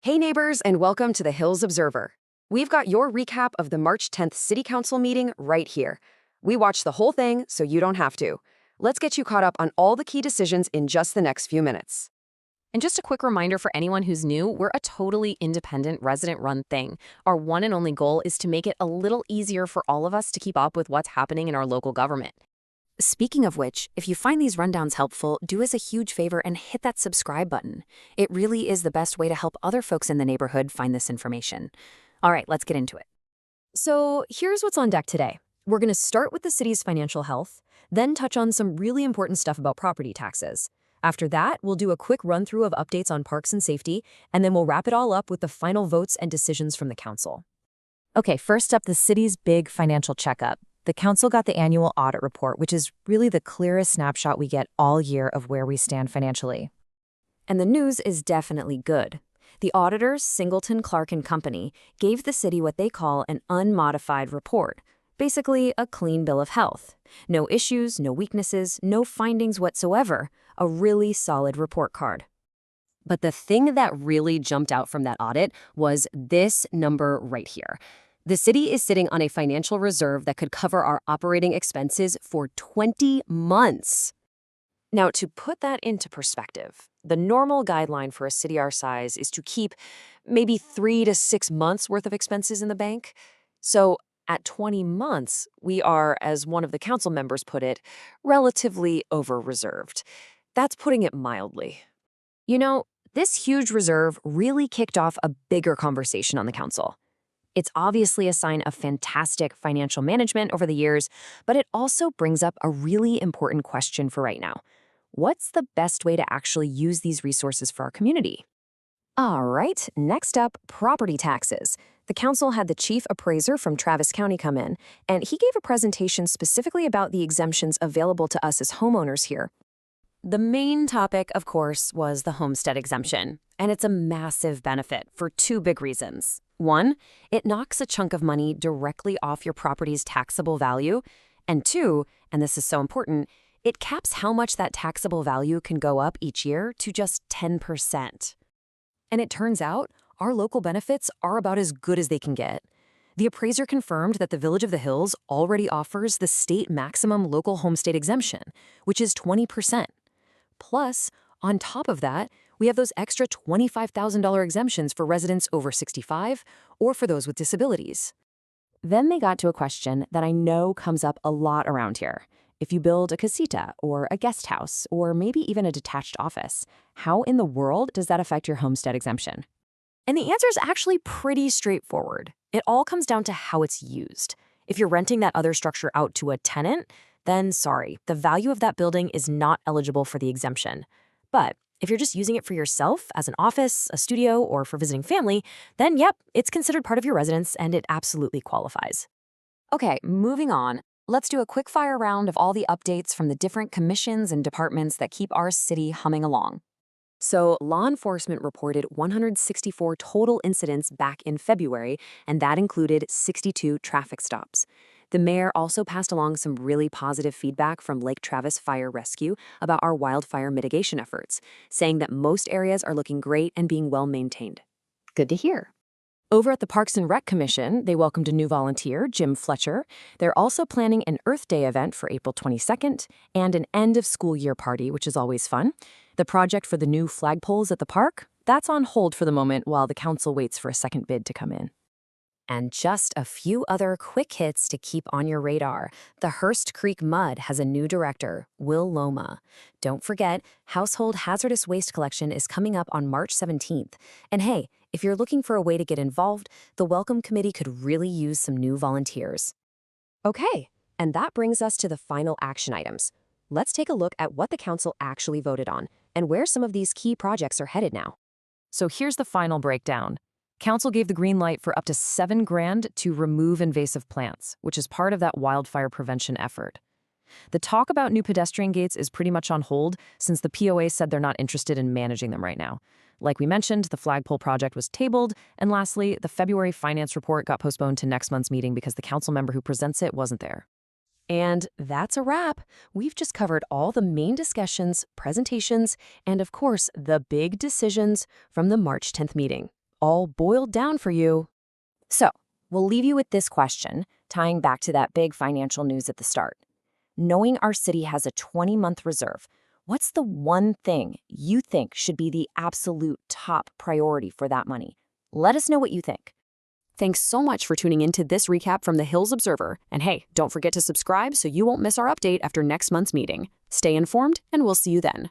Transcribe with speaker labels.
Speaker 1: Hey neighbors, and welcome to the Hills Observer. We've got your recap of the March 10th City Council meeting right here. We watched the whole thing, so you don't have to. Let's get you caught up on all the key decisions in just the next few minutes.
Speaker 2: And just a quick reminder for anyone who's new, we're a totally independent, resident-run thing. Our one and only goal is to make it a little easier for all of us to keep up with what's happening in our local government. Speaking of which, if you find these rundowns helpful, do us a huge favor and hit that subscribe button. It really is the best way to help other folks in the neighborhood find this information. All right, let's get into it.
Speaker 3: So here's what's on deck today. We're going to start with the city's financial health, then touch on some really important stuff about property taxes. After that, we'll do a quick run-through of updates on parks and safety, and then we'll wrap it all up with the final votes and decisions from the council.
Speaker 4: Okay, first up, the city's big financial checkup. The council got the annual audit report, which is really the clearest snapshot we get all year of where we stand financially.
Speaker 3: And the news is definitely good. The auditors, Singleton, Clark and Company, gave the city what they call an unmodified report, basically a clean bill of health. No issues, no weaknesses, no findings whatsoever. A really solid report card.
Speaker 1: But the thing that really jumped out from that audit was this number right here. The city is sitting on a financial reserve that could cover our operating expenses for 20 months.
Speaker 3: Now, to put that into perspective, the normal guideline for a city our size is to keep maybe 3 to 6 months worth of expenses in the bank. So at 20 months, we are, as one of the council members put it, relatively over-reserved. That's putting it mildly. You know, this huge reserve really kicked off a bigger conversation on the council. It's obviously a sign of fantastic financial management over the years, but it also brings up a really important question for right now. What's the best way to actually use these resources for our community? All right, next up, property taxes. The council had the chief appraiser from Travis County come in, and he gave a presentation specifically about the exemptions available to us as homeowners here. The main topic, of course, was the homestead exemption, and it's a massive benefit for two big reasons. One, it knocks a chunk of money directly off your property's taxable value, and two, and this is so important, it caps how much that taxable value can go up each year to just 10%. And it turns out, our local benefits are about as good as they can get. The appraiser confirmed that the Village of the Hills already offers the state maximum local homestead exemption, which is 20%. Plus, on top of that, we have those extra $25,000 exemptions for residents over 65 or for those with disabilities. Then they got to a question that I know comes up a lot around here. If you build a casita or a guest house or maybe even a detached office, how in the world does that affect your homestead exemption? And the answer is actually pretty straightforward. It all comes down to how it's used. If you're renting that other structure out to a tenant, then sorry, the value of that building is not eligible for the exemption. But if you're just using it for yourself as an office, a studio, or for visiting family, then yep, it's considered part of your residence and it absolutely qualifies. Okay, moving on. Let's do a quick fire round of all the updates from the different commissions and departments that keep our city humming along. So, law enforcement reported 164 total incidents back in February, and that included 62 traffic stops. The mayor also passed along some really positive feedback from Lake Travis Fire Rescue about our wildfire mitigation efforts, saying that most areas are looking great and being well maintained. Good to hear. Over at the Parks and Rec Commission, they welcomed a new volunteer, Jim Fletcher. They're also planning an Earth Day event for April 22nd and an end-of-school year party, which is always fun. The project for the new flagpoles at the park, that's on hold for the moment while the council waits for a second bid to come in. And just a few other quick hits to keep on your radar. The Hearst Creek Mud has a new director, Will Loma. Don't forget, Household Hazardous Waste Collection is coming up on March 17th. And hey, if you're looking for a way to get involved, the Welcome Committee could really use some new volunteers. Okay, and that brings us to the final action items. Let's take a look at what the council actually voted on and where some of these key projects are headed now.
Speaker 4: So here's the final breakdown. Council gave the green light for up to $7 grand to remove invasive plants, which is part of that wildfire prevention effort. The talk about new pedestrian gates is pretty much on hold since the POA said they're not interested in managing them right now. Like we mentioned, the flagpole project was tabled, and lastly, the February finance report got postponed to next month's meeting because the council member who presents it wasn't there.
Speaker 3: And that's a wrap. We've just covered all the main discussions, presentations, and of course, the big decisions from the March 10th meeting.
Speaker 4: all boiled down for you.
Speaker 5: So, we'll leave you with this question, tying back to that big financial news at the start. Knowing our city has a 20-month reserve, what's the one thing you think should be the absolute top priority for that money? Let us know what you think.
Speaker 1: Thanks so much for tuning in to this recap from the Hills Observer. And hey, don't forget to subscribe so you won't miss our update after next month's meeting. Stay informed, and we'll see you then.